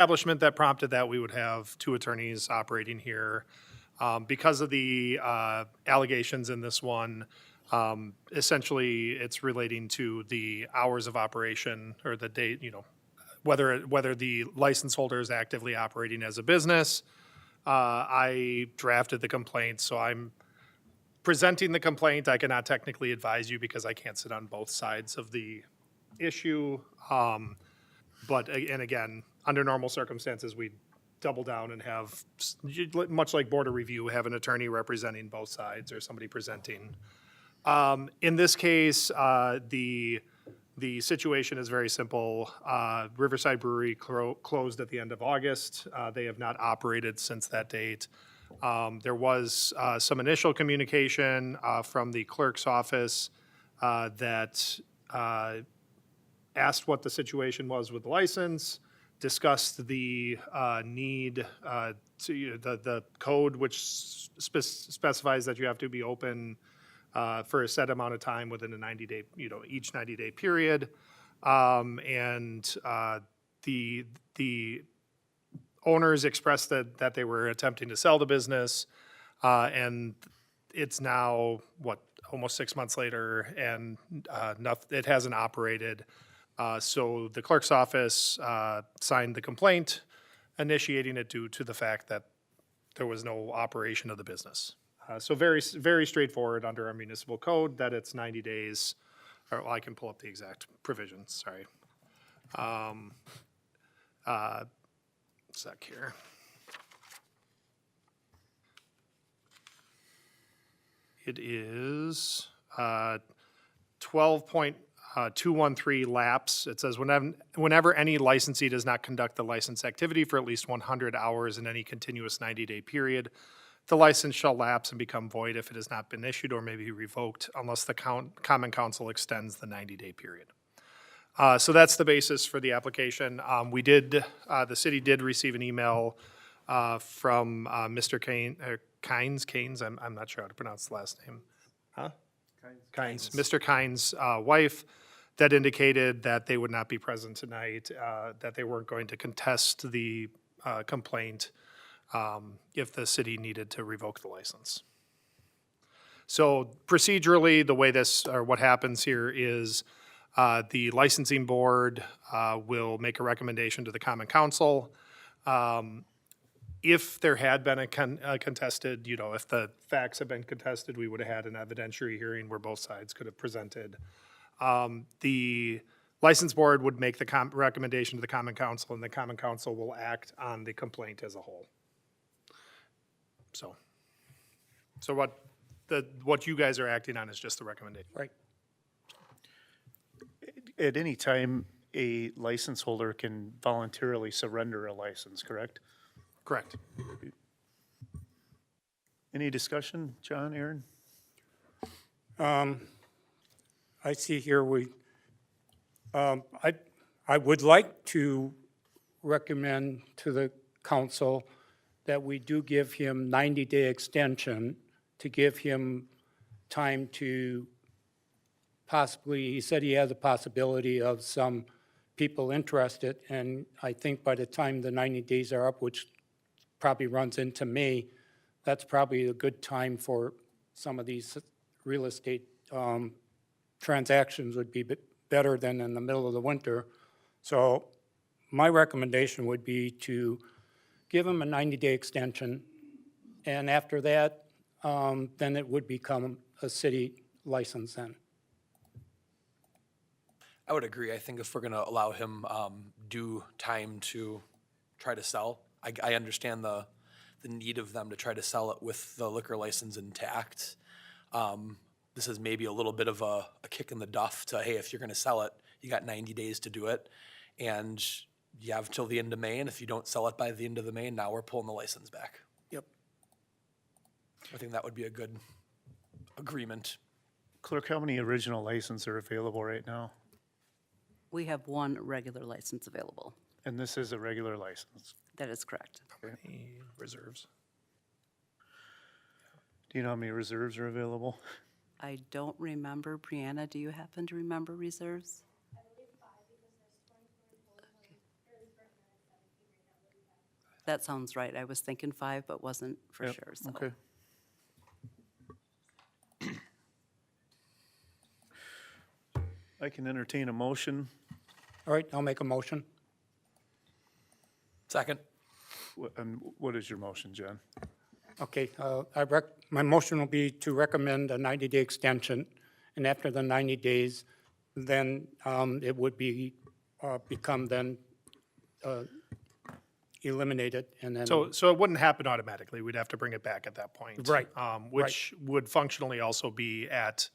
establishment that prompted that, we would have two attorneys operating here. Because of the allegations in this one, essentially it's relating to the hours of operation or the date, whether the license holder is actively operating as a business. I drafted the complaint, so I'm presenting the complaint. I cannot technically advise you because I can't sit on both sides of the issue. And again, under normal circumstances, we double down and have, much like board of review, have an attorney representing both sides or somebody presenting. In this case, the situation is very simple. Riverside Brewery closed at the end of August. They have not operated since that date. There was some initial communication from the clerk's office that asked what the situation was with the license, discussed the need to the code, which specifies that you have to be open for a set amount of time within a 90-day, each 90-day period. The owners expressed that they were attempting to sell the business, and it's now, almost 6 months later, and it hasn't operated. So the clerk's office signed the complaint, initiating it due to the fact that there was no operation of the business. So very, very straightforward under our municipal code that it's 90 days, or I can pull up the exact provisions, sorry. Sec here. It is 12.213 lapse. It says whenever any licensee does not conduct the license activity for at least 100 hours in any continuous 90-day period, the license shall lapse and become void if it has not been issued or may be revoked unless the Common Council extends the 90-day period. So that's the basis for the application. The city did receive an email from Mr. Kynes, I'm not sure how to pronounce the last name. Huh? Kynes. Mr. Kynes' wife, that indicated that they would not be present tonight, that they weren't going to contest the complaint if the city needed to revoke the license. So procedurally, the way what happens here is the licensing board will make a recommendation to the Common Council. If there had been a contested, if the facts had been contested, we would have had an evidentiary hearing where both sides could have presented. The license board would make the recommendation to the Common Council, and the Common Council will act on the complaint as a whole. So what you guys are acting on is just the recommendation. Right. At any time, a license holder can voluntarily surrender a license, correct? Correct. Any discussion, John, Aaron? I see here I would like to recommend to the council that we do give him 90-day extension to give him time to possibly, he said he has a possibility of some people interested, and I think by the time the 90 days are up, which probably runs into May, that's probably a good time for some of these real estate transactions would be better than in the middle of the winter. So my recommendation would be to give him a 90-day extension, and after that, then it would become a city license then. I would agree. I think if we're going to allow him due time to try to sell, I understand the need of them to try to sell it with the liquor license intact. This is maybe a little bit of a kick in the duff to, hey, if you're going to sell it, you got 90 days to do it, and you have till the end of May, and if you don't sell it by the end of the May, now we're pulling the license back. Yep. I think that would be a good agreement. Clerk, how many original licenses are available right now? We have one regular license available. And this is a regular license. That is correct. Any reserves? Do you know how many reserves are available? I don't remember. Brianna, do you happen to remember reserves? that sounds right. I was thinking 5, but wasn't for Yep, sure, so. Okay. I can entertain a motion. All right, I'll make a motion. Second? And what is your motion, John? Okay, my motion will be to recommend a 90-day extension, and after the 90 days, then it would be, become then eliminated, and then. So it wouldn't happen automatically. We'd have to bring it back at that point. Right, Which would functionally also be at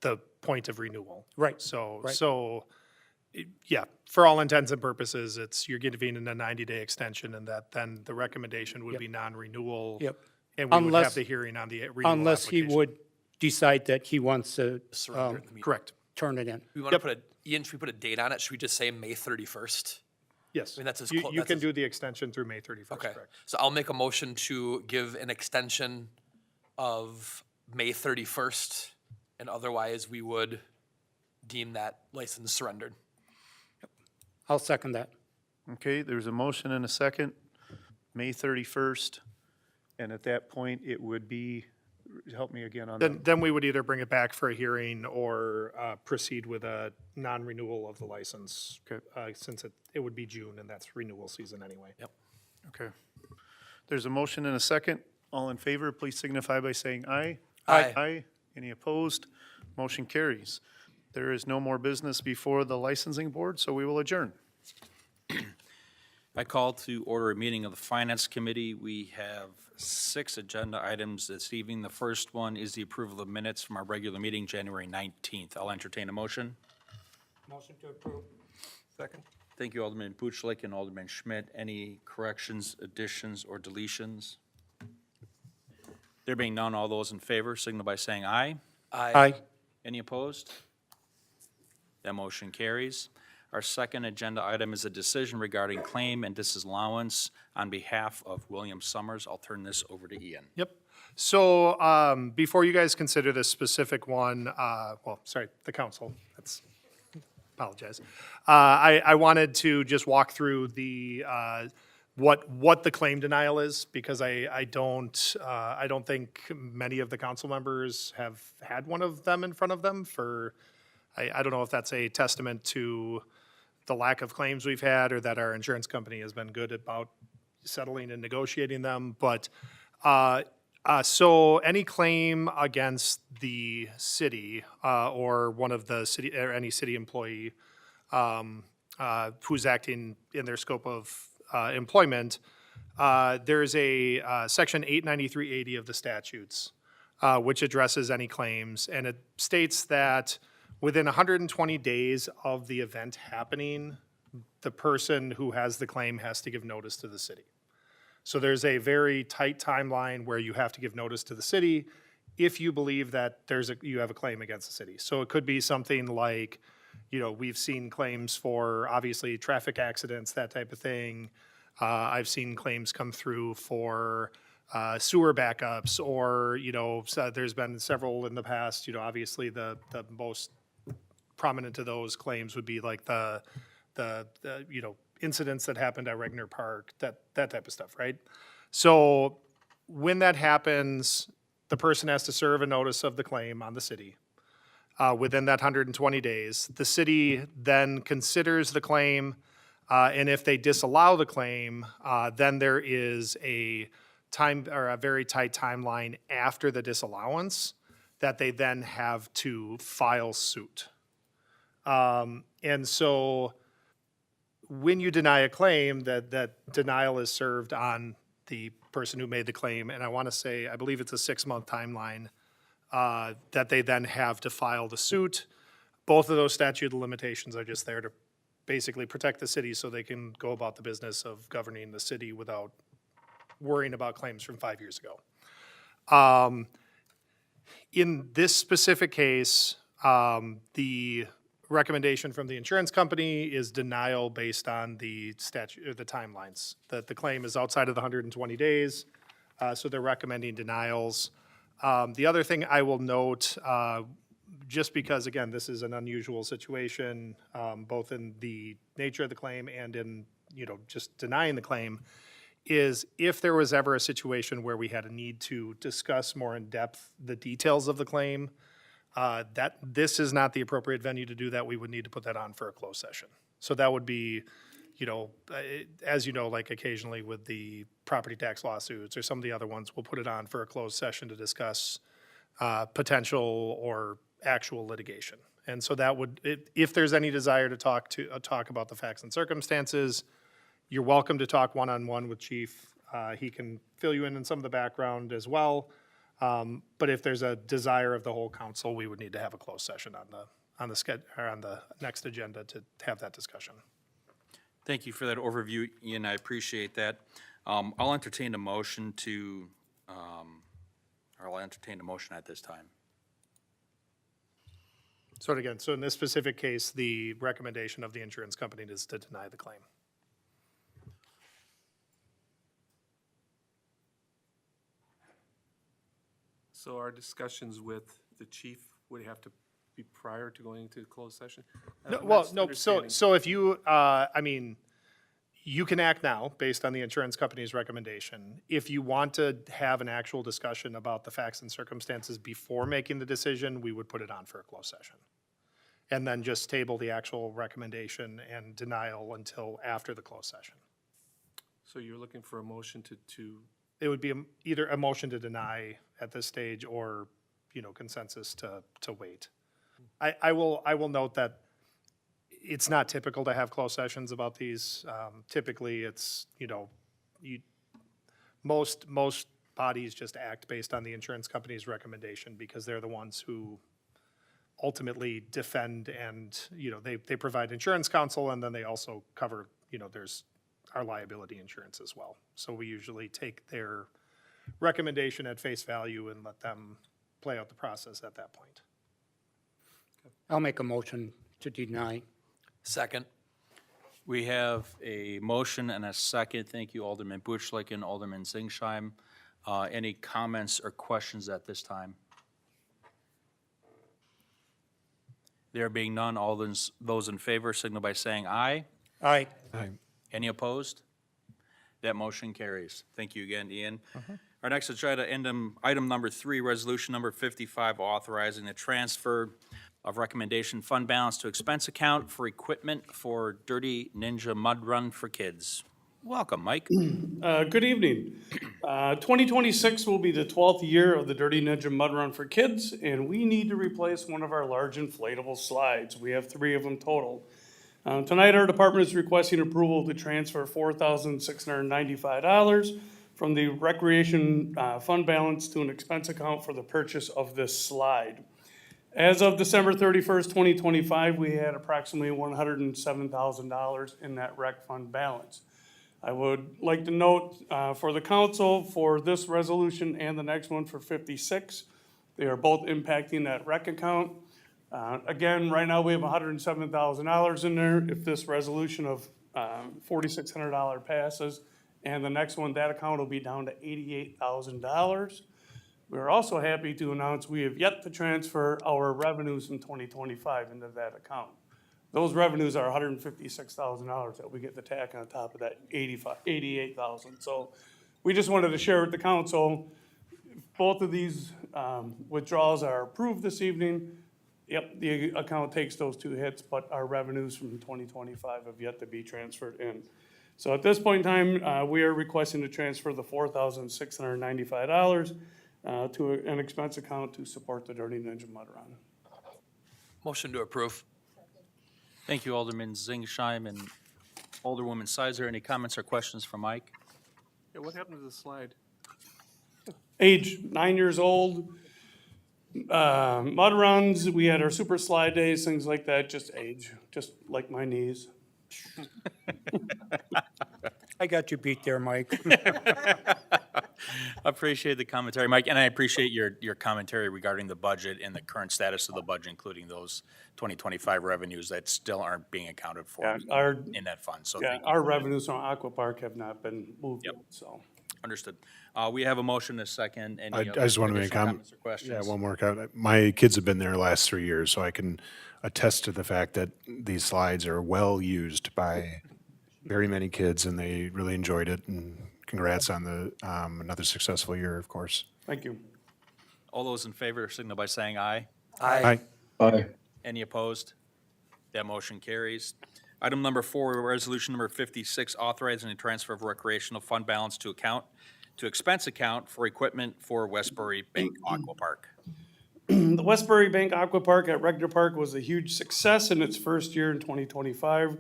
the point of renewal. Right, So, right. yeah, for all intents and purposes, you're giving a 90-day extension, and that then the recommendation would Yep. be non-renewal. Yep. And we would have Unless- the hearing on the renewal Unless he application. would decide that he wants to Surrender the meeting. Correct. turn it in. We want to put Ian, should we put a date on it? Should we just say May 31st? Yes. I mean, that's as You clo- you that's can as- do the extension through May 31st, Okay, correct? so I'll make a motion to give an extension of May 31st, and otherwise we would deem that license surrendered. I'll second that. Okay, there's a motion and a second, May 31st, and at that point, it would be, help me again on that. Then we would either bring it back for a hearing or proceed with a non-renewal of the license. Okay. Since it would be June, and that's renewal season anyway. Yep. Okay. There's a motion and a second. All in favor, please signify by saying aye. Aye. Aye. Any opposed? Motion carries. There is no more business before the licensing board, so we will adjourn. I call to order a meeting of the Finance Committee. We have 6 agenda items this evening. The first one is the approval of minutes from our regular meeting, January 19th. I'll entertain a motion. Motion to approve. Second. Thank you, Alderman Buchlik and Alderman Schmidt. Any corrections, additions, or deletions? There being none, all those in favor signal by saying aye. Aye. Any opposed? That motion carries. Our second agenda item is a decision regarding claim and disallowance on behalf of William Summers. I'll turn this over to Ian. Yep. So before you guys consider this specific one, the council, apologize. I wanted to just walk through the, what the claim denial is, because I don't think many of the council members have had one of them in front of them for, I don't know if that's a testament to the lack of claims we've had or that our insurance company has been good about settling and negotiating them. But so any claim against the city or one of the city or any city employee who's acting in their scope of employment, there's a section 89380 of the statutes which addresses any claims, and it states that within 120 days of the event happening, the person who has the claim has to give notice to the city. So there's a very tight timeline where you have to give notice to the city if you believe that you have a claim against the city. So it could be something like, we've seen claims for obviously traffic accidents, that type of thing. I've seen claims come through for sewer backups, or, so there's been several in the past. Obviously the most prominent of those claims would be like the incidents that happened at Regner Park, that type of stuff, right? So when that happens, the person has to serve a notice of the claim on the city within that 120 days. The city then considers the claim, and if they disallow the claim, then there is a time or a very tight timeline after the disallowance that they then have to file suit. And so when you deny a claim, that denial is served on the person who made the claim, and I believe it's a 6-month timeline that they then have to file the suit. Both of those statute of limitations are just there to basically protect the city so they can go about the business of governing the city without worrying about claims from 5 years ago. In this specific case, the recommendation from the insurance company is denial based on the statute or the timelines, that the claim is outside of the 120 days, so they're recommending denials. The other thing I will note, just because, again, this is an unusual situation, both in the nature of the claim and in, just denying the claim, is if there was ever a situation where we had a need to discuss more in depth the details of the claim, that this is not the appropriate venue to do that. We would need to put that on for a closed session. So that would be, as you know, like occasionally with the property tax lawsuits or some of the other ones, we'll put it on for a closed session to discuss potential or actual litigation. And so that would, if there's any desire to talk about the facts and circumstances, you're welcome to talk one-on-one with Chief. He can fill you in some of the background as well. But if there's a desire of the whole council, we would need to have a closed session on the next agenda to have that discussion. Thank you for that overview, Ian. I appreciate that. I'll entertain a motion at this time. So again, so in this specific case, the recommendation of the insurance company is to deny the claim. So our discussions with the chief would have to be prior to going into closed session? No, I'm well, not no, understanding. so if you, you can act now based on the insurance company's recommendation. If you want to have an actual discussion about the facts and circumstances before making the decision, we would put it on for a closed session. And then just table the actual recommendation and denial until after the closed session. So you're looking for a motion to, It would be either a motion to deny at this stage or, consensus to wait. I will note that it's not typical to have closed sessions about these. Typically, it's, most bodies just act based on the insurance company's recommendation because they're the ones who ultimately defend and, they provide insurance counsel and then they also cover, there's our liability insurance as well. So we usually take their recommendation at face value and let them play out the process at that point. I'll make a motion to deny. Second. We have a motion and a second. Thank you, Alderman Buchlik and Alderman Zingsheim. Any comments or questions at this time? There being none, all those in favor signal by saying aye. Aye. Any opposed? That motion carries. Thank you again, Ian. Our next agenda item number 3, resolution number 55, authorizing the transfer of recommendation fund balance to expense account for equipment for Dirty Ninja Mud Run for Kids. Welcome, Mike. Good evening. 2026 will be the 12th year of the Dirty Ninja Mud Run for Kids, and we need to replace one of our large inflatable slides. We have 3 of them total. Tonight, our department is requesting approval to transfer $4,695 from the recreation fund balance to an expense account for the purchase of this slide. As of December 31st, 2025, we had approximately $107,000 in that rec fund balance. I would like to note for the council, for this resolution and the next one for 56, they are both impacting that rec account. Again, right now we have $107,000 in there. If this resolution of $4,600 passes, and the next one, that account will be down to $88,000. We're also happy to announce we have yet to transfer our revenues from 2025 into that account. Those revenues are $156,000 that we get to tack on top of that $88,000. So we just wanted to share with the council, both of these withdrawals are approved this evening. Yep, the account takes those 2 hits, but our revenues from 2025 have yet to be transferred in. So at this point in time, we are requesting to transfer the $4,695 to an expense account to support the Dirty Ninja Mud Run. Motion to approve. Thank you, Alderman Zingsheim and Alderwoman Sizer. Any comments or questions for Mike? yeah, what happened to the slide? Age 9 years old, mud runs, we had our super slide days, things like that, just age, just like my knees. I got you beat there, Mike. Appreciate the commentary, Mike, and I appreciate your commentary regarding the budget and the current status of the budget, including those 2025 revenues that still aren't being accounted for Yeah, in that fund. So Yeah, thank you. our revenues from Aqua Park have not been moved Yep. yet, so. Understood. We have a motion, a second. Any I other just want to make a additional comment. comments or questions? Yeah, one more comment. My kids have been there the last 3 years, so I can attest to the fact that these slides are well used by very many kids, and they really enjoyed it and congrats on the, another successful year, of course. Thank you. All those in favor signal by saying aye. Aye. Any opposed? That motion carries. Item number 4, resolution number 56, authorizing the transfer of recreational fund balance to expense account for equipment for Westbury Bank Aqua Park. The Westbury Bank Aqua Park at Regner Park was a huge success in its first year in 2025.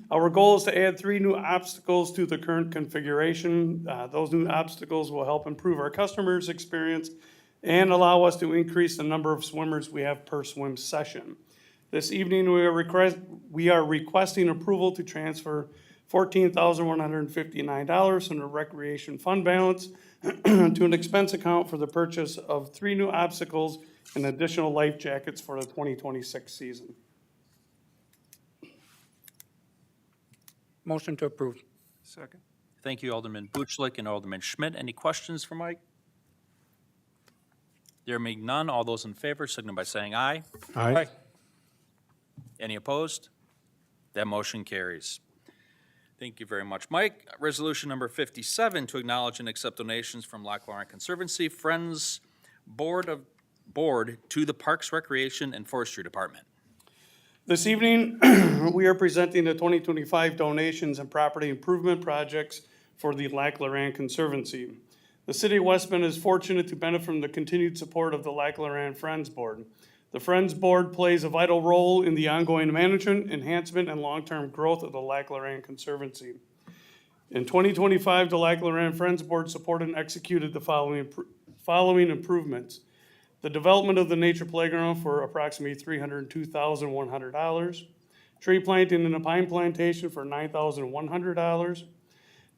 Our goal is to add 3 new obstacles to the current configuration. Those new obstacles will help improve our customers' experience and allow us to increase the number of swimmers we have per swim session. This evening, we are requesting approval to transfer $14,159 from the recreation fund balance to an expense account for the purchase of 3 new obstacles and additional life jackets for the 2026 season. Motion to approve. Second. Thank you, Alderman Butchlick and Alderman Schmidt. Any questions for Mike? There being none, all those in favor signal by saying aye. Aye. Any opposed? That motion carries. Thank you very much, Mike. Resolution number 57, to acknowledge and accept donations from Loch Lomond Conservancy Friends Board to the Parks, Recreation, and Forestry Department. This evening, we are presenting the 2025 donations and property improvement projects for the Lac La Rand Conservancy. The City of West Bend is fortunate to benefit from the continued support of the Lac La Rand Friends Board. The Friends Board plays a vital role in the ongoing management, enhancement, and long-term growth of the Lac La Rand Conservancy. In 2025, the Lac La Rand Friends Board supported and executed the following improvements: the development of the nature playground for approximately $302,100, tree planting in a pine plantation for $9,100,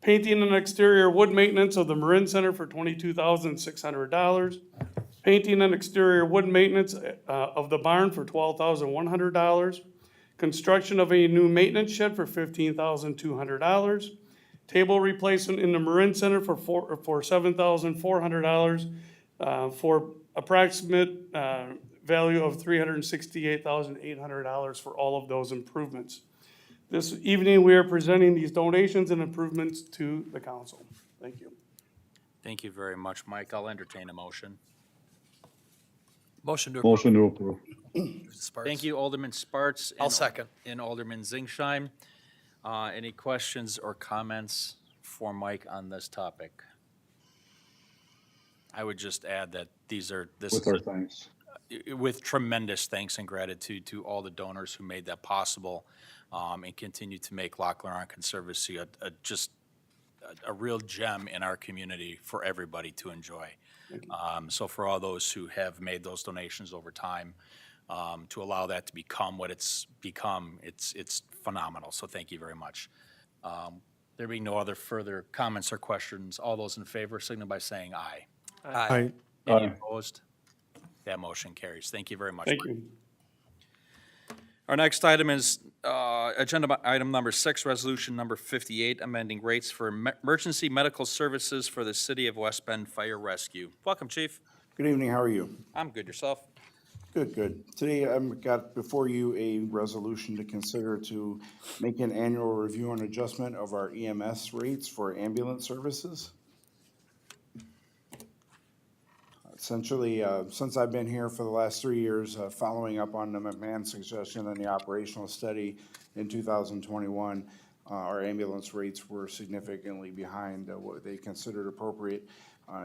painting and exterior wood maintenance of the Marin Center for $22,600, painting and exterior wood maintenance of the barn for $12,100, construction of a new maintenance shed for $15,200, table replacement in the Marin Center for $7,400, for approximate value of $368,800 for all of those improvements. This evening, we are presenting these donations and improvements to the council. Thank you. Thank you very much, Mike. I'll entertain a motion. Motion to approve. Motion to approve. Sparks. Thank you, Alderman Sparts. I'll second. And Alderman Zingsheim. Any questions or comments for Mike on this topic? I would just add that this With our thanks. with tremendous thanks and gratitude to all the donors who made that possible, and continue to make Loch Lomond Conservancy a real gem in our community for everybody to enjoy. So for all those who have made those donations over time, to allow that to become what it's become, it's phenomenal. So thank you very much. There being no other further comments or questions, all those in favor signal by saying aye. Aye. Any Aye. opposed? That motion carries. Thank you very much. Thank Mike. you. Our next item is agenda item number 6, resolution number 58, amending rates for emergency medical services for the City of West Bend Fire Rescue. Welcome, Chief. Good evening, how are you? I'm good. Yourself? Good, good. Today, I've got before you a resolution to consider to make an annual review and adjustment of our EMS rates for ambulance services. Essentially, since I've been here for the last 3 years, following up on the McMahon suggestion and the operational study in 2021, our ambulance rates were significantly behind what they considered appropriate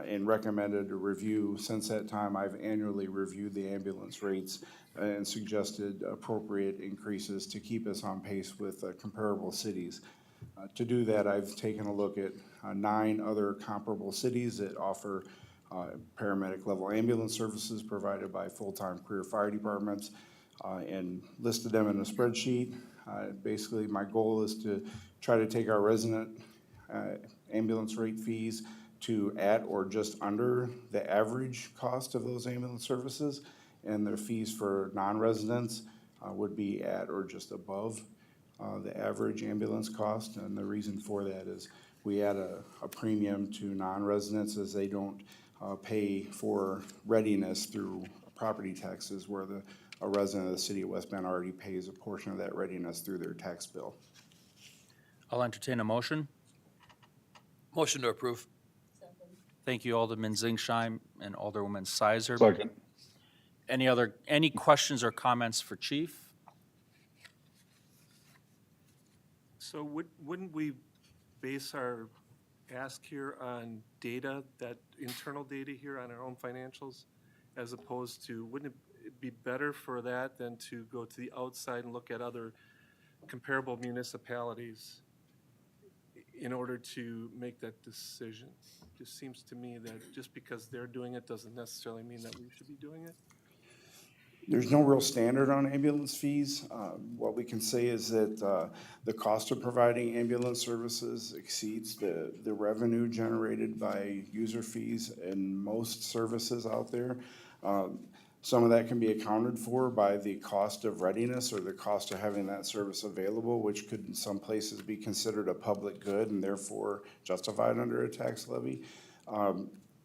and recommended a review. Since that time, I've annually reviewed the ambulance rates and suggested appropriate increases to keep us on pace with comparable cities. To do that, I've taken a look at 9 other comparable cities that offer paramedic level ambulance services provided by full-time career fire departments and listed them in a spreadsheet. Basically, my goal is to try to take our resident ambulance rate fees to at or just under the average cost of those ambulance services, and their fees for non-residents would be at or just above the average ambulance cost. And the reason for that is we add a premium to non-residents as they don't pay for readiness through property taxes, where a resident of the City of West Bend already pays a portion of that readiness through their tax bill. I'll entertain a motion. Motion to approve. Thank you, Alderman Zingsheim and Alderwoman Sizer. Second. Any questions or comments for Chief? So wouldn't we base our ask here on data, that internal data here on our own financials? As opposed to, wouldn't it be better for that than to go to the outside and look at other comparable municipalities in order to make that decision? Just seems to me that just because they're doing it doesn't necessarily mean that we should be doing it. There's no real standard on ambulance fees. What we can say is that the cost of providing ambulance services exceeds the revenue generated by user fees in most services out there. Some of that can be accounted for by the cost of readiness or the cost of having that service available, which could in some places be considered a public good and therefore justified under a tax levy.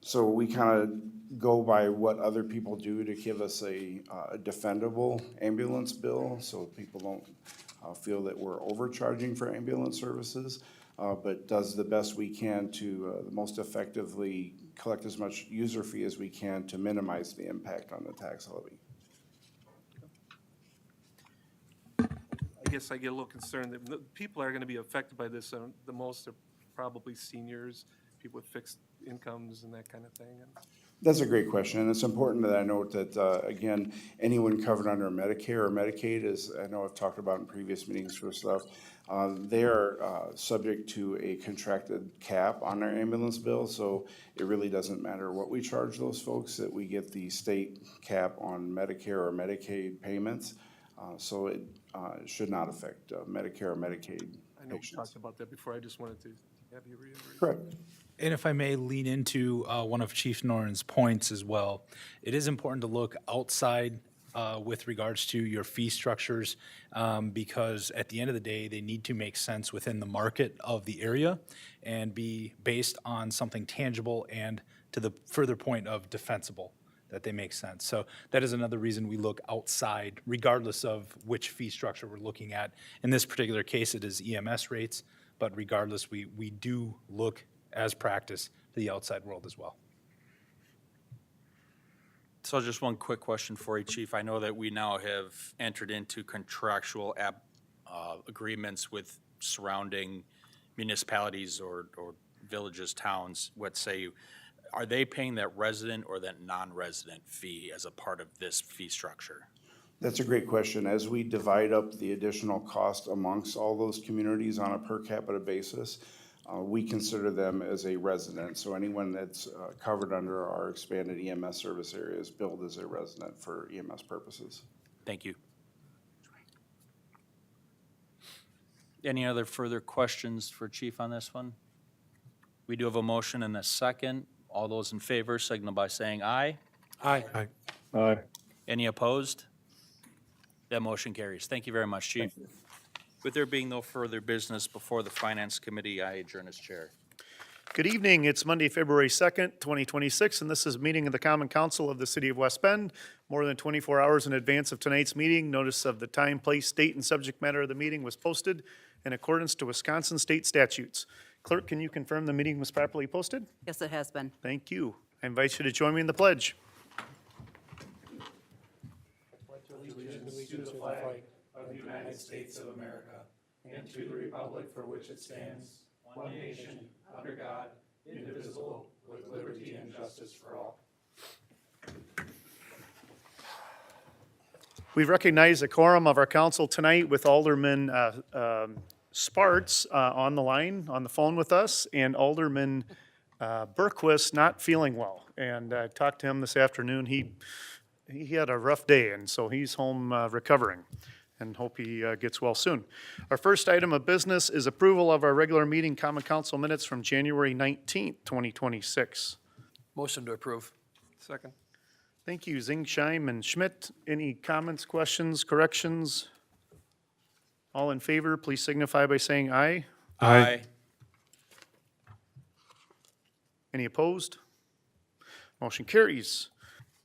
So we kind of go by what other people do to give us a defendable ambulance bill, so people don't feel that we're overcharging for ambulance services, but does the best we can to most effectively collect as much user fee as we can to minimize the impact on the tax levy. I guess I get a little concerned that the people are gonna be affected by this, the most are probably seniors, people with fixed incomes and that kind of thing. And That's a great question, and it's important that I note that, again, anyone covered under Medicare or Medicaid, as I know I've talked about in previous meetings for stuff, they are subject to a contracted cap on their ambulance bill, so it really doesn't matter what we charge those folks, that we get the state cap on Medicare or Medicaid payments, so it should not affect Medicare or Medicaid I know we patients. talked about that before, I just wanted to have you reiterate. Correct. And if I may lean into one of Chief Noren's points as well, it is important to look outside with regards to your fee structures because at the end of the day, they need to make sense within the market of the area and be based on something tangible and to the further point of defensible, that they make sense. So that is another reason we look outside regardless of which fee structure we're looking at. In this particular case, it is EMS rates, but regardless, we do look as practice to the outside world as well. So just one quick question for you, Chief. I know that we now have entered into contractual agreements with surrounding municipalities or villages, towns. What say you? Are they paying that resident or that non-resident fee as a part of this fee structure? That's a great question. As we divide up the additional cost amongst all those communities on a per capita basis, we consider them as a resident. So anyone that's covered under our expanded EMS service area is billed as a resident for EMS purposes. Thank you. Any other further questions for Chief on this one? We do have a motion and a second. All those in favor signal by saying aye. Aye. Aye. Any opposed? That motion carries. Thank you very much, Chief. With there being no further business before the Finance Committee, I adjourn as chair. Good evening. It's Monday, February 2nd, 2026, and this is a meeting of the Common Council of the City of West Bend. More than 24 hours in advance of tonight's meeting, notice of the time, place, date, and subject matter of the meeting was posted in accordance to Wisconsin state statutes. Clerk, can you confirm the meeting was properly posted? Yes, it has been. Thank you. I invite you to join me in the pledge. We've recognized a quorum of our council tonight with Alderman Sparts on the line, on the phone with us, and Alderman Berquist not feeling well. And I talked to him this afternoon. He had a rough day, and so he's home recovering, and hope he gets well soon. Our first item of business is approval of our regular meeting common council minutes from January 19th, 2026. Motion to approve. Second. Thank you, Zingsheim and Schmidt. Any comments, questions, corrections? All in favor, please signify by saying aye. Aye. Any opposed? Motion carries.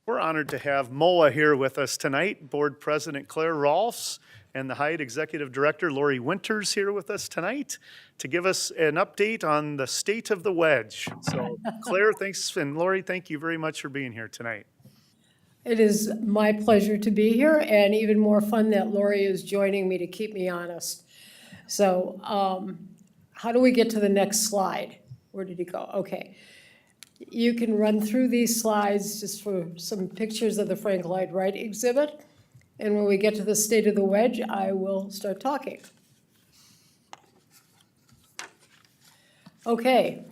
We're honored to have MOWA here with us tonight, Board President Claire Rolfs. and the Hyde Executive Director, Lori Winters, here with us tonight to give us an update on the state of the Wedge. So Claire, thanks, and Lori, thank you very much for being here tonight. It is my pleasure to be here, and even more fun that Lori is joining me to keep me honest. So, how do we get to the next slide? Where did he go? Okay. You can run through these slides just for some pictures of the Frank Lloyd Wright exhibit. And when we get to the state of the Wedge, I will start talking. Okay.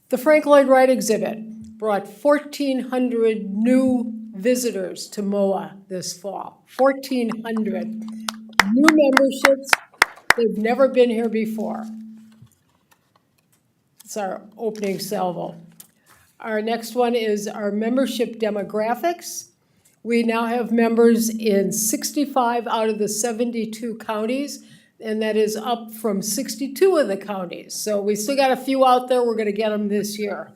The Frank Lloyd Wright exhibit brought 1,400 new visitors to MOWA this fall. 1,400 new memberships. They've never been here before. It's our opening salvo. Our next one is our membership demographics. We now have members in 65 out of the 72 counties, and that is up from 62 of the counties. So we still got a few out there. We're going to get them this year.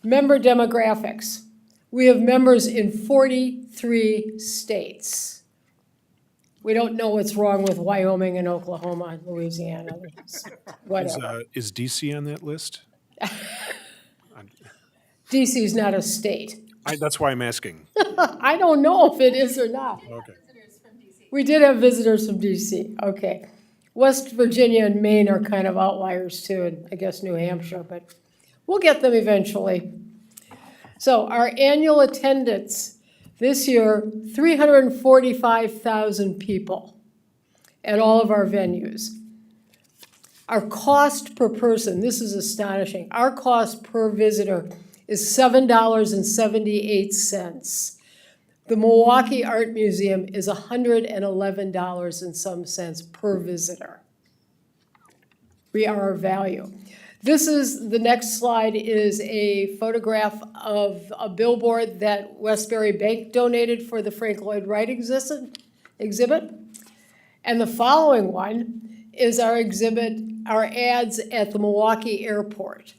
Member demographics. We have members in 43 states. We don't know what's wrong with Wyoming and Oklahoma and Louisiana, whatever. Is DC on that list? DC's not a state. That's why I'm asking. I don't know if it is or not. Okay. We did have visitors from DC, okay. West Virginia and Maine are kind of outliers too, and I guess New Hampshire, but we'll get them eventually. So our annual attendance this year, 345,000 people at all of our venues. Our cost per person, this is astonishing, our cost per visitor is $7.78. The Milwaukee Art Museum is $111 and some cents per visitor. We are a value. This is, the next slide is a photograph of a billboard that Westbury Bank donated for the Frank Lloyd Wright exhibit. And the following one is our exhibit, our ads at the Milwaukee Airport,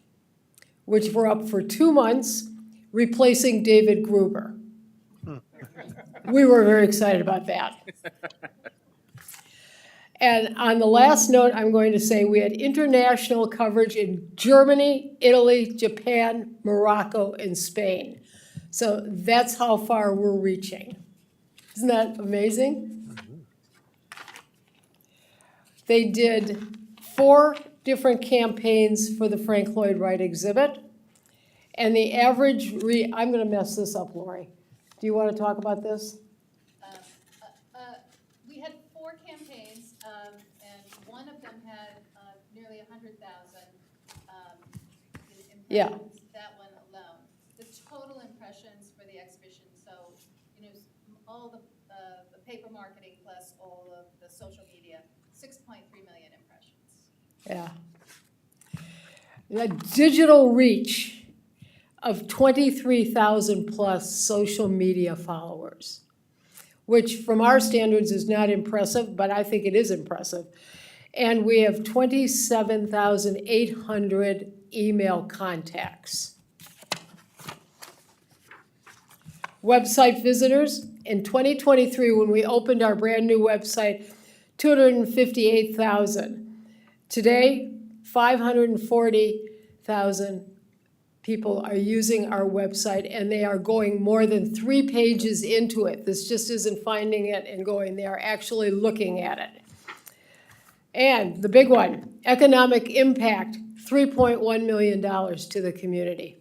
which were up for 2 months, replacing David Gruber. We were very excited about that. And on the last note, I'm going to say we had international coverage in Germany, Italy, Japan, Morocco, and Spain. So that's how far we're reaching. Isn't that amazing? They did 4 different campaigns for the Frank Lloyd Wright exhibit. And the average, I'm going to mess this up, Lori. Do you want to talk about this? We had 4 campaigns, and one of them had nearly 100,000 impressions. Yeah. That one alone. The total impressions for the exhibition, so all the paper marketing plus all of the social media, 6.3 million impressions. Yeah. The digital reach of 23,000 plus social media followers, which from our standards is not impressive, but I think it is impressive. And we have 27,800 email contacts. Website visitors, in 2023, when we opened our brand new website, 258,000. Today, 540,000 people are using our website, and they are going more than 3 pages into it. This just isn't finding it and going, they are actually looking at it. And the big one, economic impact, $3.1 million to the community.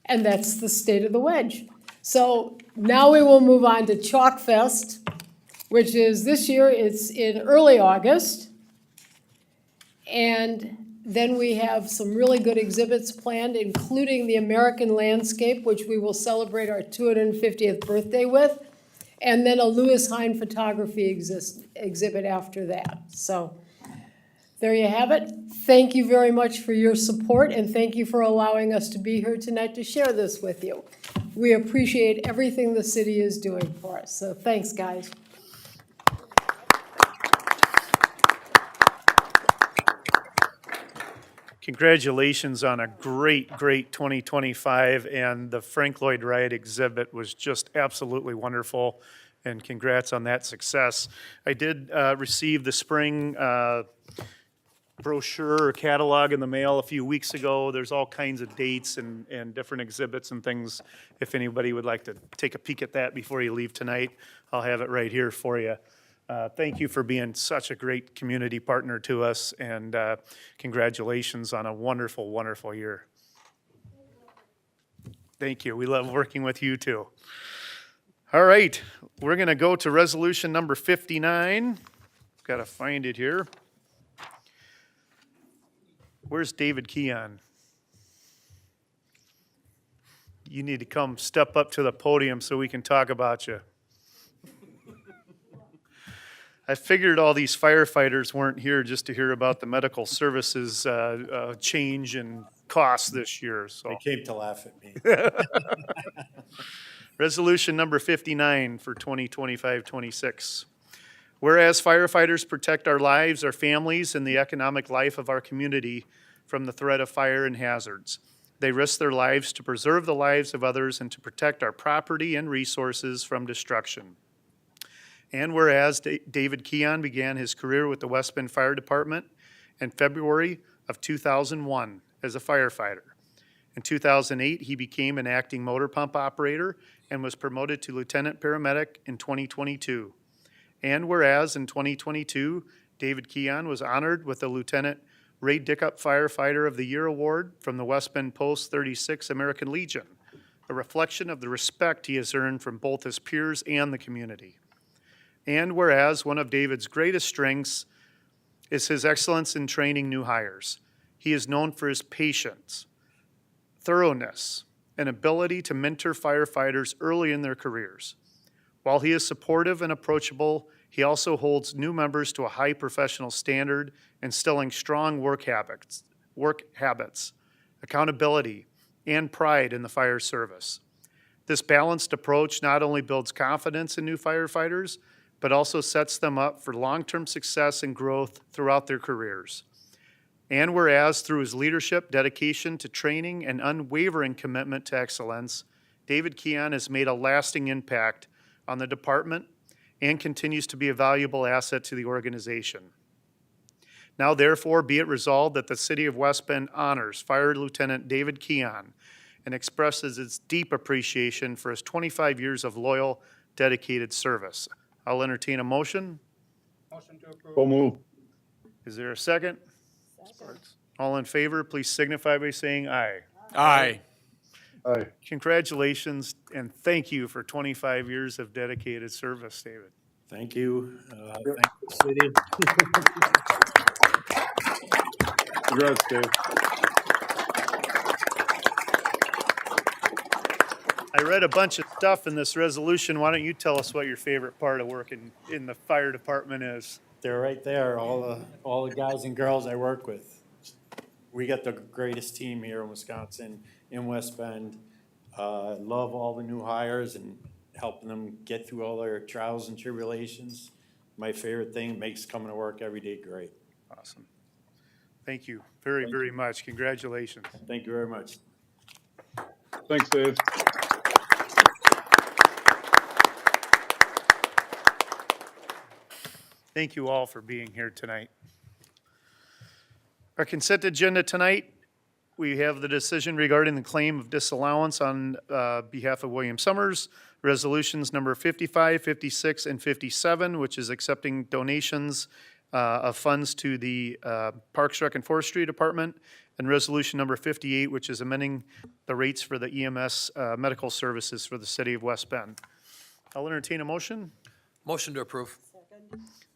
And that's the state of the Wedge. So now we will move on to Chalk Fest, which is this year, it's in early August. And then we have some really good exhibits planned, including the American Landscape, which we will celebrate our 250th birthday with, and then a Lewis Hine photography exhibit after that. So there you have it. Thank you very much for your support, and thank you for allowing us to be here tonight to share this with you. We appreciate everything the city is doing for us. So thanks, guys. Congratulations on a great, great 2025, and the Frank Lloyd Wright exhibit was just absolutely wonderful, and congrats on that success. I did receive the spring brochure or catalog in the mail a few weeks ago. There's all kinds of dates and different exhibits and things. If anybody would like to take a peek at that before you leave tonight, I'll have it right here for you. Thank you for being such a great community partner to us, and congratulations on a wonderful, wonderful year. Thank you. We love working with you too. All right, we're going to go to resolution number 59. Got to find it here. Where's David Keon? You need to come step up to the podium so we can talk about you. I figured all these firefighters weren't here just to hear about the medical services change and costs this year, so. They came to laugh at me. Resolution number 59 for 2025-26. Whereas firefighters protect our lives, our families, and the economic life of our community from the threat of fire and hazards. They risk their lives to preserve the lives of others and to protect our property and resources from destruction. And whereas David Keon began his career with the West Bend Fire Department in February of 2001 as a firefighter. In 2008, he became an acting motor pump operator and was promoted to lieutenant paramedic in 2022. And whereas in 2022, David Keon was honored with the Lieutenant Ray Dickup Firefighter of the Year Award from the West Bend Post 36 American Legion, a reflection of the respect he has earned from both his peers and the community. And whereas one of David's greatest strengths is his excellence in training new hires. He is known for his patience, thoroughness, and ability to mentor firefighters early in their careers. While he is supportive and approachable, he also holds new members to a high professional standard, instilling strong work habits, accountability, and pride in the fire service. This balanced approach not only builds confidence in new firefighters, but also sets them up for long-term success and growth throughout their careers. And whereas through his leadership, dedication to training, and unwavering commitment to excellence, David Keon has made a lasting impact on the department and continues to be a valuable asset to the organization. Now therefore be it resolved that the City of West Bend honors Fire Lieutenant David Keon and expresses its deep appreciation for his 25 years of loyal, dedicated service. I'll entertain a motion. Motion to approve. So move. Is there a second? All in favor, please signify by saying aye. Aye. Aye. Congratulations and thank you for 25 years of dedicated service, David. Thank you. Thank the city. Congrats, Dave. I read a bunch of stuff in this resolution. Why don't you tell us what your favorite part of working in the fire department is? They're right there, all the guys and girls I work with. We got the greatest team here in Wisconsin, in West Bend. Love all the new hires and helping them get through all their trials and tribulations. My favorite thing, makes coming to work every day great. Awesome. Thank you very, very much. Congratulations. Thank you very much. Thanks, Dave. Thank you all for being here tonight. Our consent agenda tonight, we have the decision regarding the claim of disallowance on behalf of William Summers, resolutions number 55, 56, and 57, which is accepting donations of funds to the Parks, Rec, and Forestry Department, and resolution number 58, which is amending the rates for the EMS medical services for the city of West Bend. I'll entertain a motion. Motion to approve.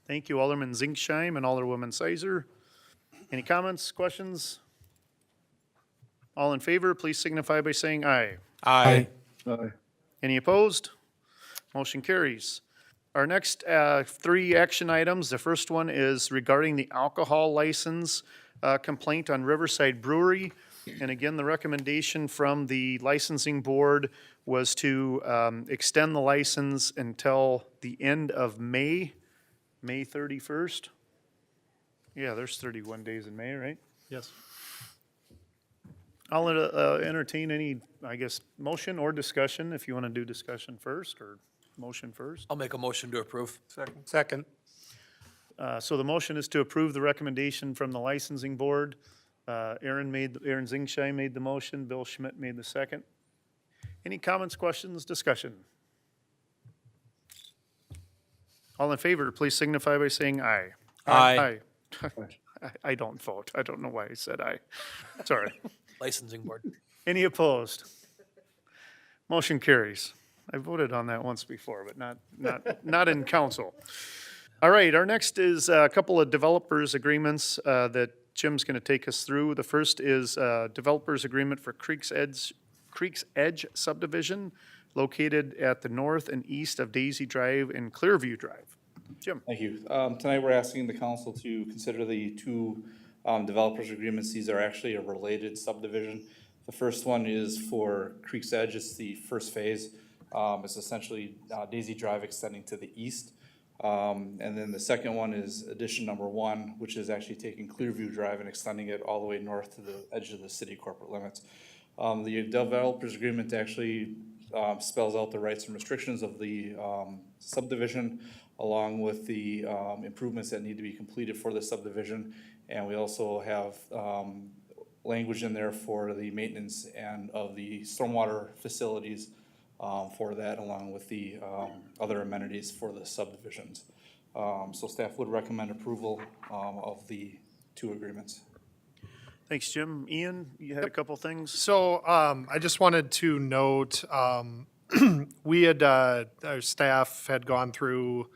Thank you, Alderman Zingsheim and Alderwoman Sizer. Any comments, questions? All in favor, please signify by saying aye. Aye. Aye. Any opposed? Motion carries. Our next three action items, the first one is regarding the alcohol license complaint on Riverside Brewery. And again, the recommendation from the licensing board was to extend the license until the end of May 31st. Yeah, there's 31 days in May, right? Yes. I'll entertain any, I guess, motion or discussion, if you want to do discussion first or motion first. I'll make a motion to approve. Second. So the motion is to approve the recommendation from the licensing board. Aaron Zingshai made the motion, Bill Schmidt made the second. Any comments, questions, discussion? All in favor, please signify by saying aye. Aye. Aye. I don't vote. I don't know why I said aye. Sorry. Licensing board. Any opposed? Motion carries. I voted on that once before, but not in council. All right, our next is a couple of developers agreements that Jim's going to take us through. The first is developers agreement for Creek's Edge subdivision located at the north and east of Daisy Drive and Clearview Drive. Jim. Thank you. Tonight, we're asking the council to consider the two developers agreements. These are actually a related subdivision. The first one is for Creek's Edge. It's the first phase. It's essentially Daisy Drive extending to the east. And then the second one is addition number 1, which is actually taking Clearview Drive and extending it all the way north to the edge of the city corporate limits. The developers agreement actually spells out the rights and restrictions of the subdivision, along with the improvements that need to be completed for the subdivision. And we also have language in there for the maintenance and of the stormwater facilities for that, along with the other amenities for the subdivisions. So staff would recommend approval of the two agreements. Thanks, Jim. Ian, you had a couple things? So I just wanted to note, we had, our staff had gone through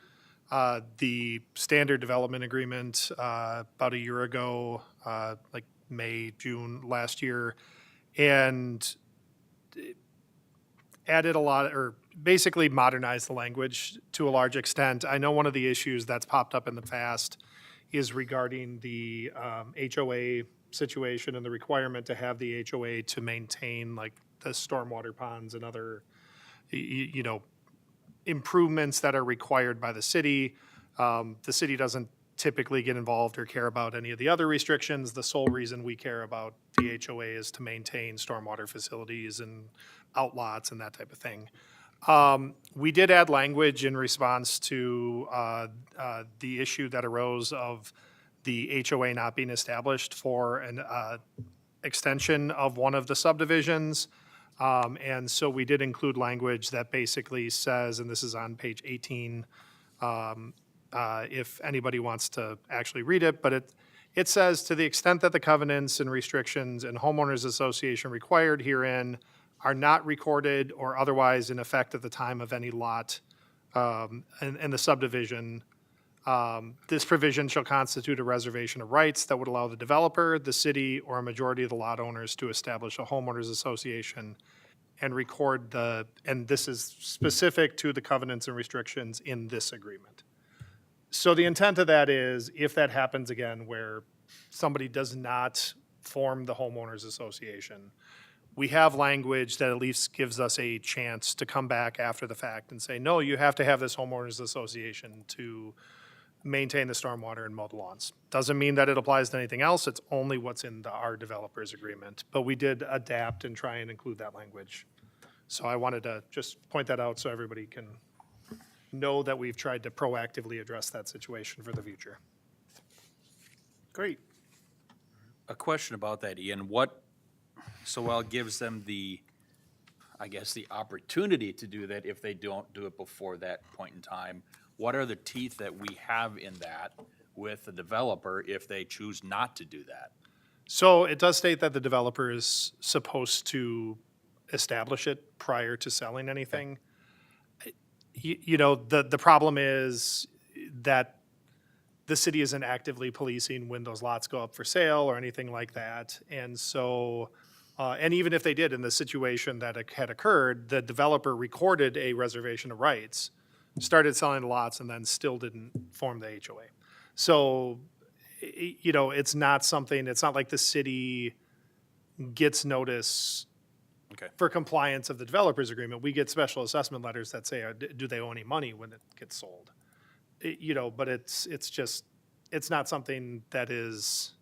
the standard development agreement about a year ago, like May, June last year, and added a lot, or basically modernized the language to a large extent. I know one of the issues that's popped up in the past is regarding the HOA situation and the requirement to have the HOA to maintain like the stormwater ponds and other, you know, improvements that are required by the city. The city doesn't typically get involved or care about any of the other restrictions. The sole reason we care about the HOA is to maintain stormwater facilities and outlots and that type of thing. We did add language in response to the issue that arose of the HOA not being established for an extension of one of the subdivisions. And so we did include language that basically says, and this is on page 18, if anybody wants to actually read it, but it says, to the extent that the covenants and restrictions and homeowners association required herein are not recorded or otherwise in effect at the time of any lot in the subdivision, this provision shall constitute a reservation of rights that would allow the developer, the city, or a majority of the lot owners to establish a homeowners association and record and this is specific to the covenants and restrictions in this agreement. So the intent of that is, if that happens again where somebody does not form the homeowners association, we have language that at least gives us a chance to come back after the fact and say, no, you have to have this homeowners association to maintain the stormwater and mow the lawns. Doesn't mean that it applies to anything else. It's only what's in our developers agreement. But we did adapt and try and include that language. So I wanted to just point that out so everybody can know that we've tried to proactively address that situation for the future. Great. A question about that, Ian. So while it gives them the, I guess, the opportunity to do that if they don't do it before that point in time, what are the teeth that we have in that with the developer if they choose not to do that? So it does state that the developer is supposed to establish it prior to selling anything. You know, the problem is that the city isn't actively policing when those lots go up for sale or anything like that. And so, and even if they did in the situation that had occurred, the developer recorded a reservation of rights, started selling the lots, and then still didn't form the HOA. So, you know, it's not like the city gets notice for compliance of the developer's agreement. We get special assessment letters that say, do they owe any money when it gets sold? You know, but it's not something that is,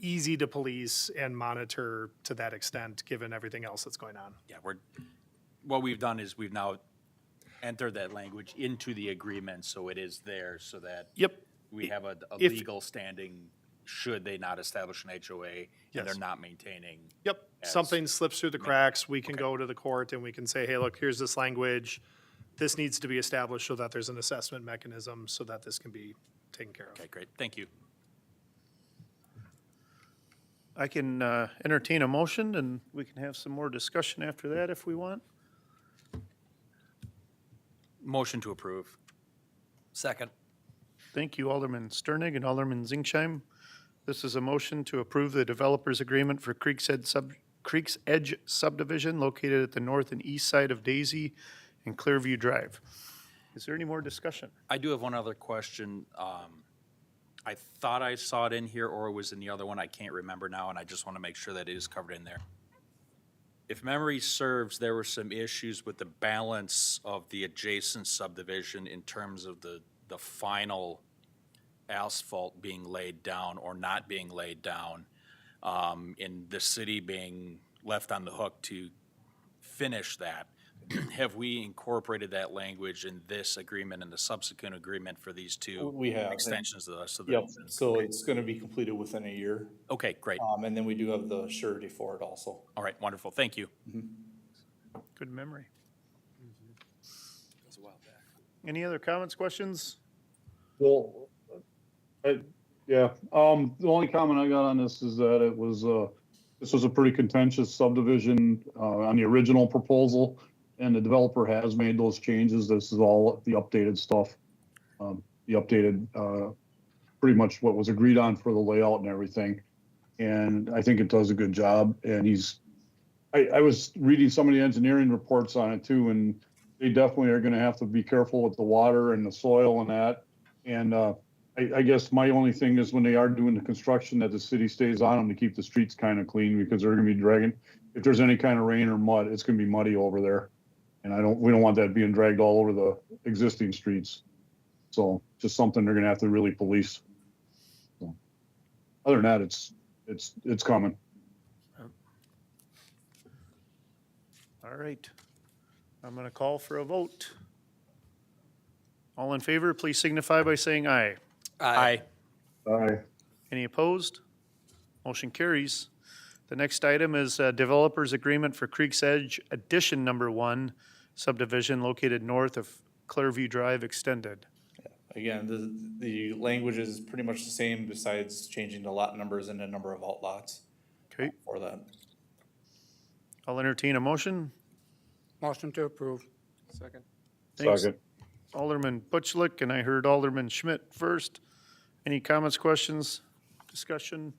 easy to police and monitor to that extent, given everything else that's going on. Yeah, what we've done is we've now entered that language into the agreement, so it is there, so that Yep. we have a If- legal standing should they not establish an HOA and they're Yes. not maintaining. Yep, as- something slips through the cracks, we can go to the court and we can say, hey, look, here's this language. This needs to be established so that there's an assessment mechanism so that this can be taken care of. Okay, great, thank you. I can entertain a motion, and we can have some more discussion after that if we want. Motion to approve. Second. Thank you, Alderman Sternig and Alderman Zingsheim. This is a motion to approve the developer's agreement for Creek's Edge subdivision located at the north and east side of Daisy and Clearview Drive. Is there any more discussion? I do have one other question. I thought I saw it in here, or it was in the other one, I can't remember now, and I just want to make sure that it is covered in there. If memory serves, there were some issues with the balance of the adjacent subdivision in terms of the final asphalt being laid down or not being laid down, and the city being left on the hook to finish that. Have we incorporated that language in this agreement and the subsequent agreement for these two We have. extensions of the Yep, subdivision? so it's gonna be completed within a year. Okay, great. And then we do have the surety for it also. All right, wonderful. Thank you. Good memory. Any other comments, questions? Well, yeah, the only comment I got on this is that it was, this was a pretty contentious subdivision, on the original proposal, and the developer has made those changes. This is all the updated stuff. The updated, pretty much what was agreed on for the layout and everything. And I think it does a good job, and I was reading some of the engineering reports on it too, and they definitely are gonna have to be careful with the water and the soil and that. And, I guess my only thing is when they are doing the construction, that the city stays on them to keep the streets kind of clean, because they're gonna be dragging. If there's any kind of rain or mud, it's gonna be muddy over there. And we don't want that being dragged all over the existing streets. So just something they're gonna have to really police. So, other than that, it's coming. All right. I'm going to call for a vote. All in favor, please signify by saying aye. Aye. Aye. Any opposed? Motion carries. The next item is Developers Agreement for Creek's Edge Addition Number 1 subdivision located north of Clearview Drive Extended. Again, the language is pretty much the same besides changing the lot numbers and the number of outlots Okay, for that. I'll entertain a motion. Motion to approve. Second. Thanks. Second. Alderman Butchlick, and I heard Alderman Schmidt first. Any comments, questions, discussion?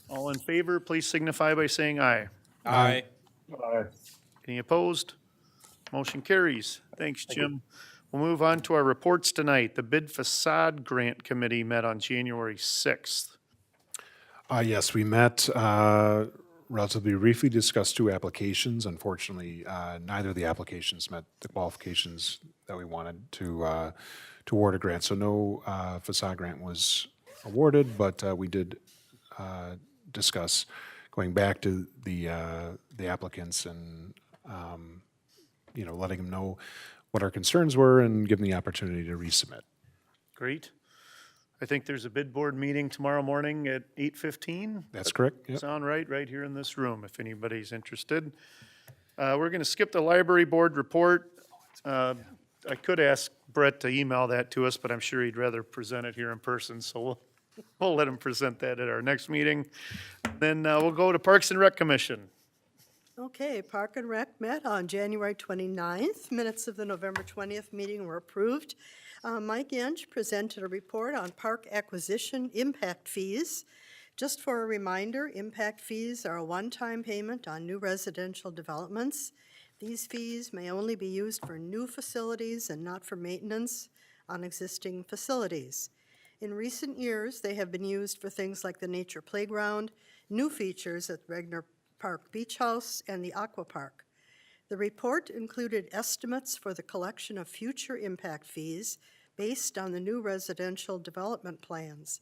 All in favor, please signify by saying aye. Aye. Aye. Any opposed? Motion carries. Thanks, Jim. We'll move on to our reports tonight. The Bid Facade Grant Committee met on January 6th. Yes, we met, relatively briefly, discussed two applications. Unfortunately, neither of the applications met the qualifications that we wanted to award a grant. So no facade grant was awarded, but we did discuss going back to the applicants and, letting them know what our concerns were and give them the opportunity to resubmit. Great. I think there's a bid board meeting tomorrow morning at 8:15. That's correct? Yep. Sound right here in this room, if anybody's interested. We're going to skip the library board report. I could ask Brett to email that to us, but I'm sure he'd rather present it here in person, so we'll let him present that at our next meeting. Then we'll go to Parks and Rec Commission. Okay, Park and Rec met on January 29th. Minutes of the November 20th meeting were approved. Mike Inch presented a report on park acquisition impact fees. Just for a reminder, impact fees are a one-time payment on new residential developments. These fees may only be used for new facilities and not for maintenance on existing facilities. In recent years, they have been used for things like the Nature Playground, new features at Regner Park Beach House, and the Aqua Park. The report included estimates for the collection of future impact fees based on the new residential development plans.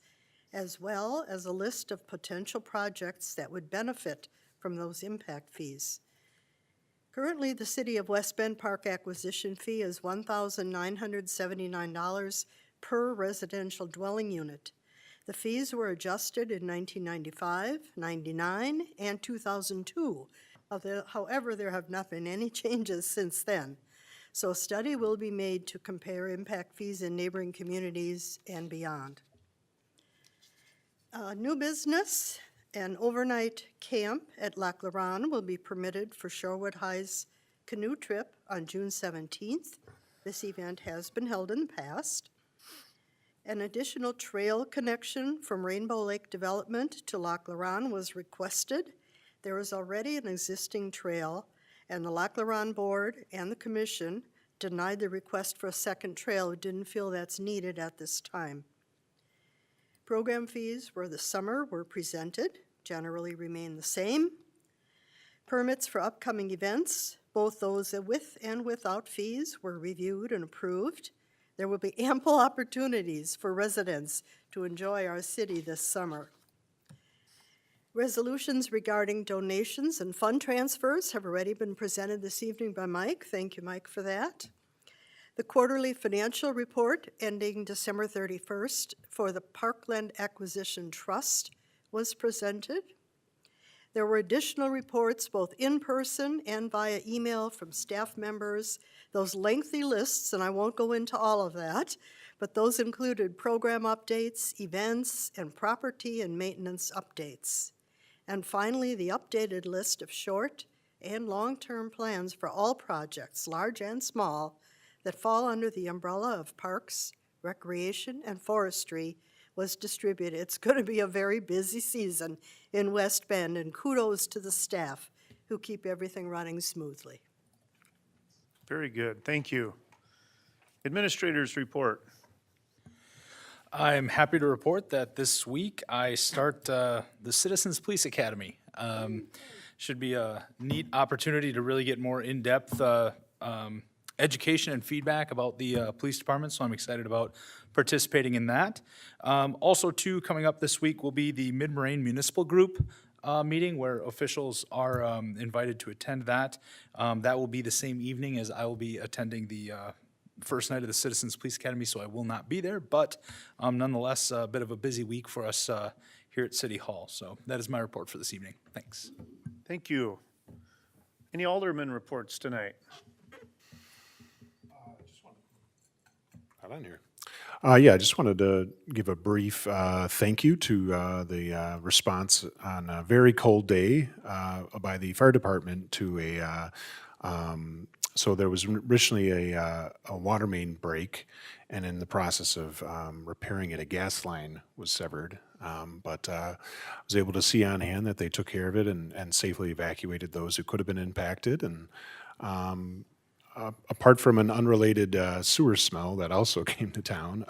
as well as a list of potential projects that would benefit from those impact fees. Currently, the City of West Bend Park acquisition fee is $1,979 per residential dwelling unit. The fees were adjusted in 1995, 99, and 2002. However, there have not been any changes since then. So a study will be made to compare impact fees in neighboring communities and beyond. New business, an overnight camp at Lac La Ronde will be permitted for Shorewood High's canoe trip on June 17th. This event has been held in the past. An additional trail connection from Rainbow Lake Development to Lac La Ronde was requested. There is already an existing trail, and the Lac La Ronde Board and the Commission denied the request for a second trail, didn't feel that's needed at this time. Program fees for the summer were presented, generally remain the same. Permits for upcoming events, both those with and without fees, were reviewed and approved. There will be ample opportunities for residents to enjoy our city this summer. Resolutions regarding donations and fund transfers have already been presented this evening by Mike. Thank you, Mike, for that. The quarterly financial report ending December 31st for the Parkland Acquisition Trust was presented. There were additional reports both in person and via email from staff members. Those lengthy lists, and I won't go into all of that, but those included program updates, events, and property and maintenance updates. And finally, the updated list of short and long-term plans for all projects, large and small, that fall under the umbrella of Parks, Recreation, and Forestry was distributed. It's going to be a very busy season in West Bend, and kudos to the staff who keep everything running smoothly. Very good, thank you. Administrators report. I'm happy to report that this week I start the Citizens Police Academy. Should be a neat opportunity to really get more in-depth education and feedback about the police department, so I'm excited about participating in that. Also, too, coming up this week will be the Mid-Moraine Municipal Group meeting where officials are invited to attend that. That will be the same evening as I will be attending the first night of the Citizens Police Academy, so I will not be there, but nonetheless, a bit of a busy week for us here at City Hall. So that is my report for this evening. Thanks. Thank you. Any alderman reports tonight? Not on here. Yeah, I just wanted to give a brief thank you to the response on a very cold day by the fire department to a so there was originally a water main break, and in the process of repairing it, a gas line was severed. But I was able to see on hand that they took care of it and safely evacuated those who could have been impacted. And apart from an unrelated sewer smell that also came to town,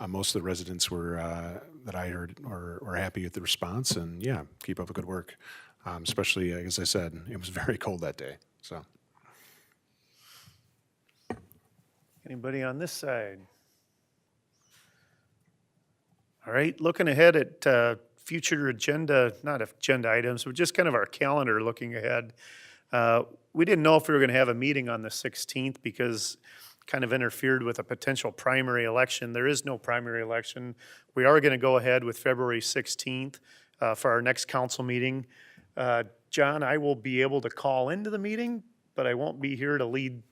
most of the residents were, that I heard, were happy with the response. And yeah, keep up the good work. Especially, as I said, it was very cold that day. So. Anybody on this side? All right, looking ahead at future agenda, not agenda items, but just kind of our calendar looking ahead. We didn't know if we were going to have a meeting on the 16th because it kind of interfered with a potential primary election. There is no primary election. We are going to go ahead with February 16th for our next council meeting. John, I will be able to call into the meeting, but I won't be here to lead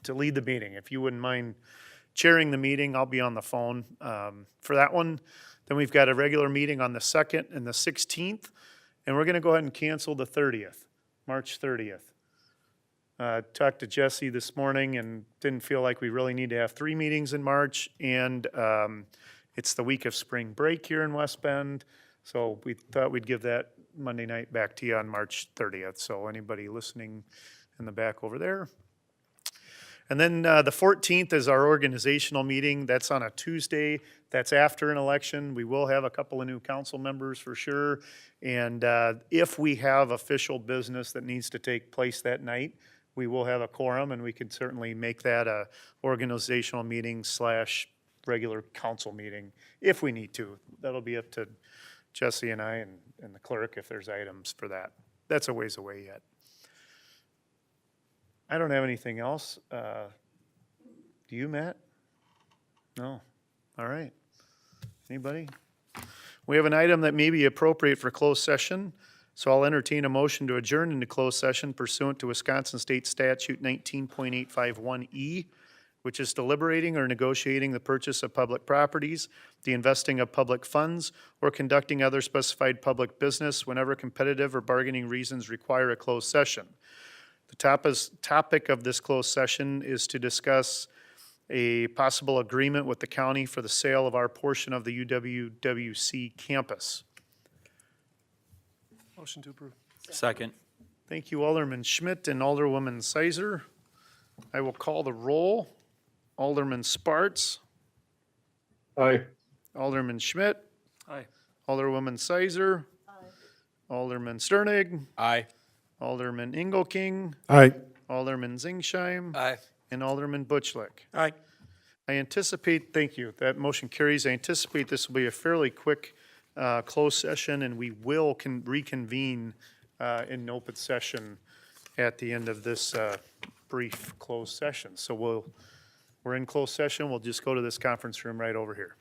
to lead the meeting. If you wouldn't mind chairing the meeting, I'll be on the phone for that one. Then we've got a regular meeting on the 2nd and the 16th, and we're going to go ahead and cancel the 30th, March 30th. Talked to Jesse this morning and didn't feel like we really need to have 3 meetings in March, and it's the week of spring break here in West Bend, so we thought we'd give that Monday night back to you on March 30th. So anybody listening in the back over there. And then the 14th is our organizational meeting. That's on a Tuesday. That's after an election. We will have a couple of new council members for sure. And if we have official business that needs to take place that night, we will have a quorum, and we can certainly make that a organizational meeting / regular council meeting, if we need to. That'll be up to Jesse and I and the clerk if there's items for that. That's a ways away yet. I don't have anything else. Do you, Matt? No. All right. Anybody? We have an item that may be appropriate for closed session, so I'll entertain a motion to adjourn into closed session pursuant to Wisconsin State Statute 19.851E, which is deliberating or negotiating the purchase of public properties, the investing of public funds, or conducting other specified public business whenever competitive or bargaining reasons require a closed session. The topic of this closed session is to discuss a possible agreement with the county for the sale of our portion of the UWWC campus. Motion to approve. Second. Thank you, Alderman Schmidt and Alderwoman Sizer. I will call the roll. Alderman Sparts, Aye. Alderman Schmidt, Aye. Alderwoman Sizer, Alderman Sternig, Aye. Alderman Ingelking, Aye. Alderman Zingsheim, Aye. and Alderman Butchlick. Aye. I anticipate, thank you, that motion carries. I anticipate this will be a fairly quick closed session, and we will reconvene in open session at the end of this brief closed session. So we're in closed session. We'll just go to this conference room right over here.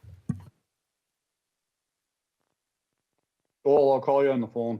Joel, I'll call you on the phone.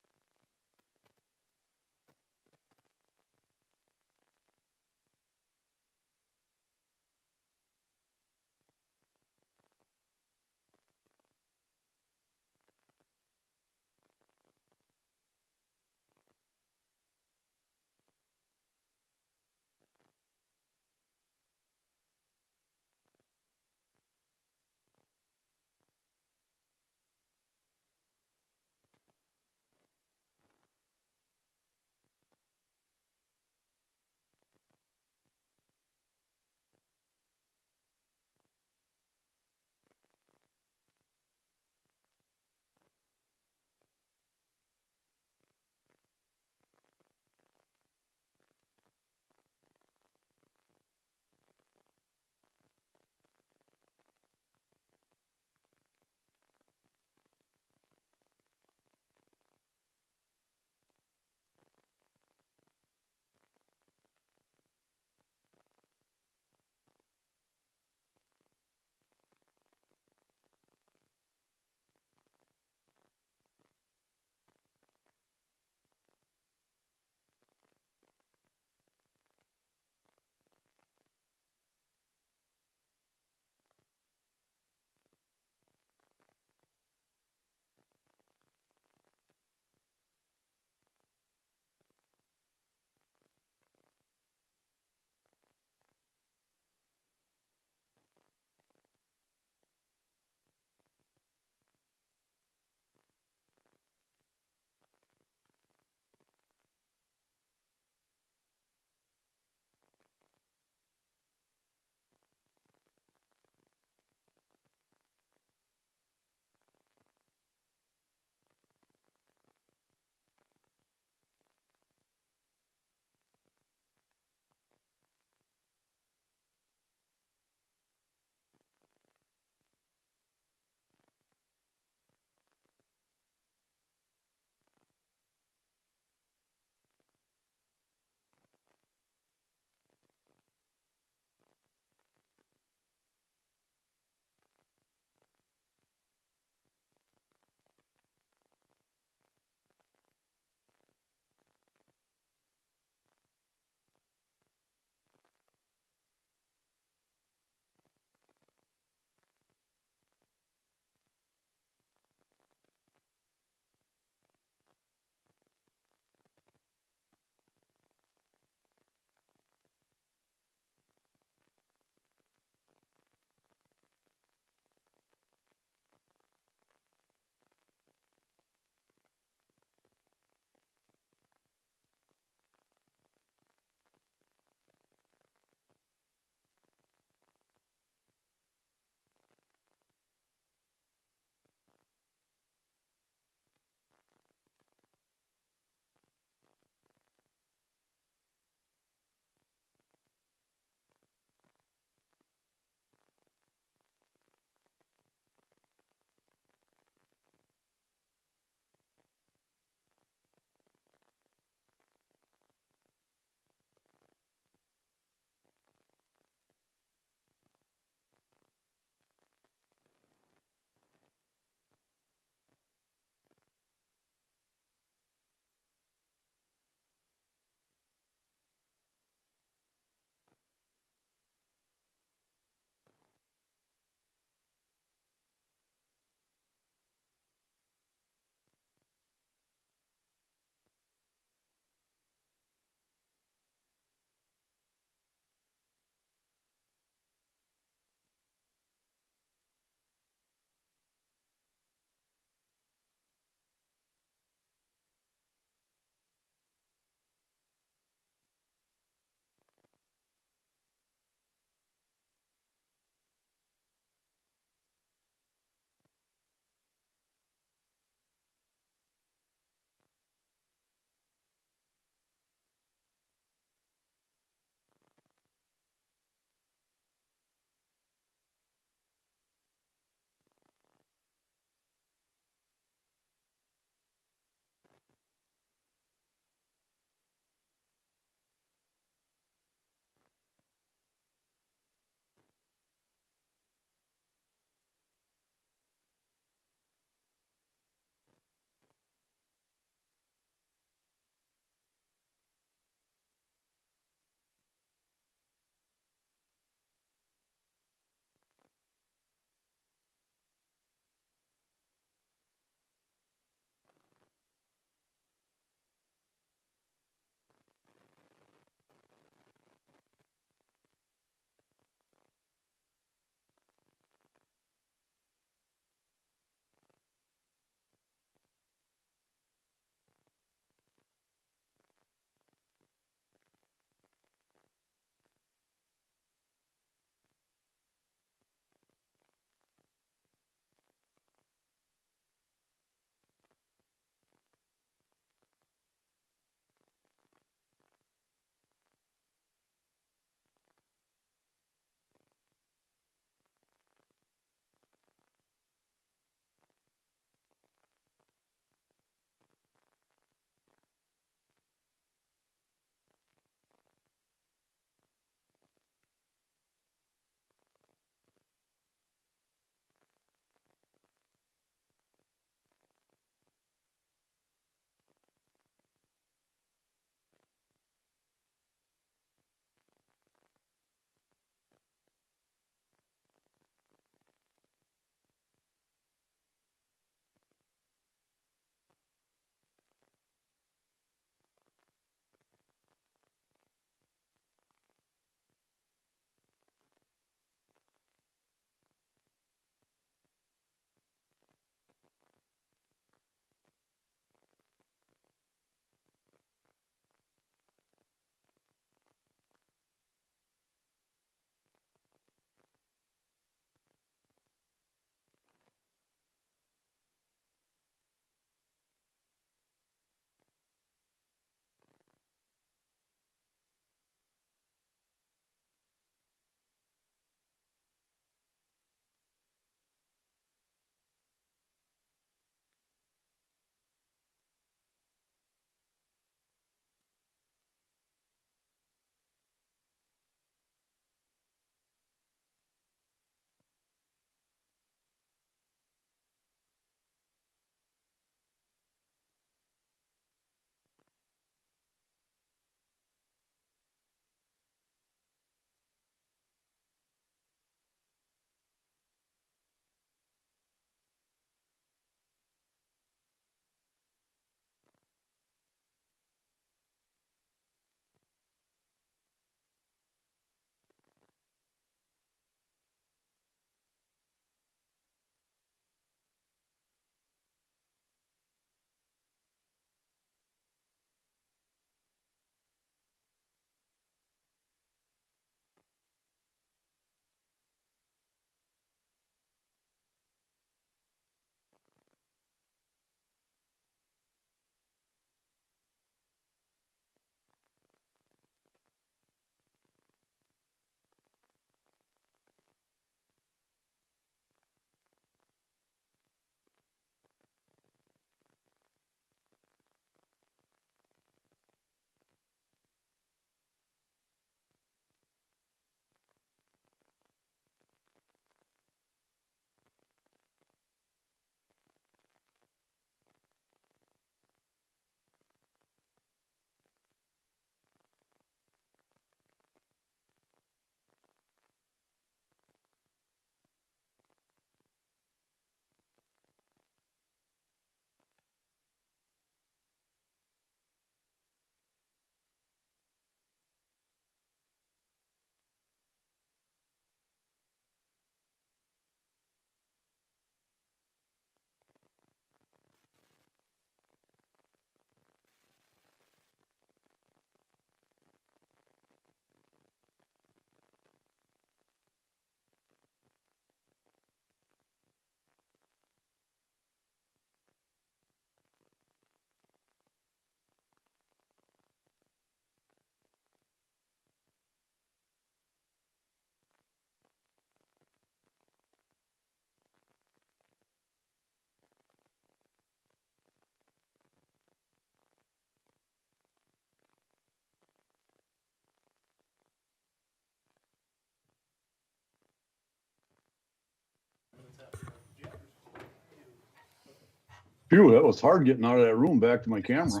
Phew, that was hard getting out of that room back to my camera.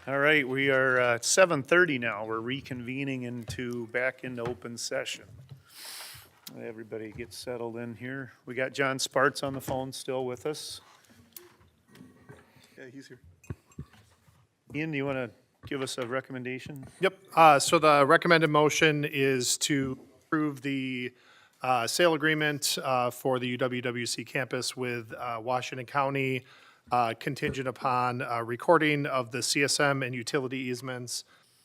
All right, we are at 7:30 now. We're reconvening back into open session. Let everybody get settled in here. We got John Sparts on the phone still with us. Yeah, he's here. Ian, do you want to give us a recommendation? Yep, so the recommended motion is to approve the sale agreement for the UWWC campus with Washington County, contingent upon recording of the CSM and utility easements,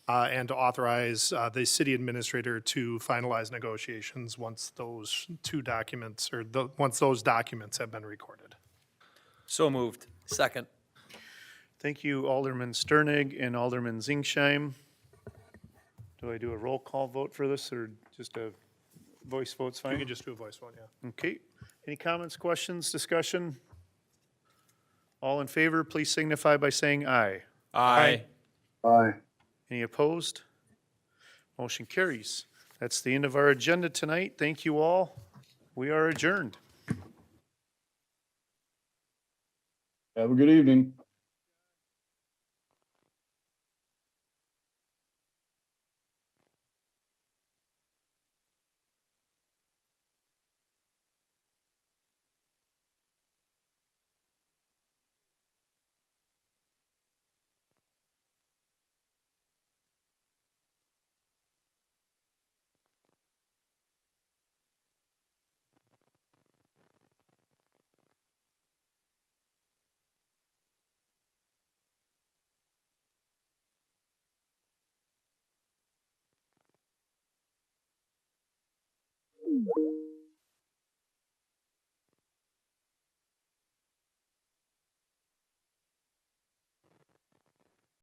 and to authorize the city administrator to finalize negotiations once those two documents, once those documents have been recorded. So moved. Second. Thank you, Alderman Sternig and Alderman Zingsheim. Do I do a roll call vote for this, or just a voice vote's You fine? can just do a voice vote, yeah. Okay. Any comments, questions, discussion? All in favor, please signify by saying aye. Aye. Aye. Any opposed? Motion carries. That's the end of our agenda tonight. Thank you all. We are adjourned. Have a good evening.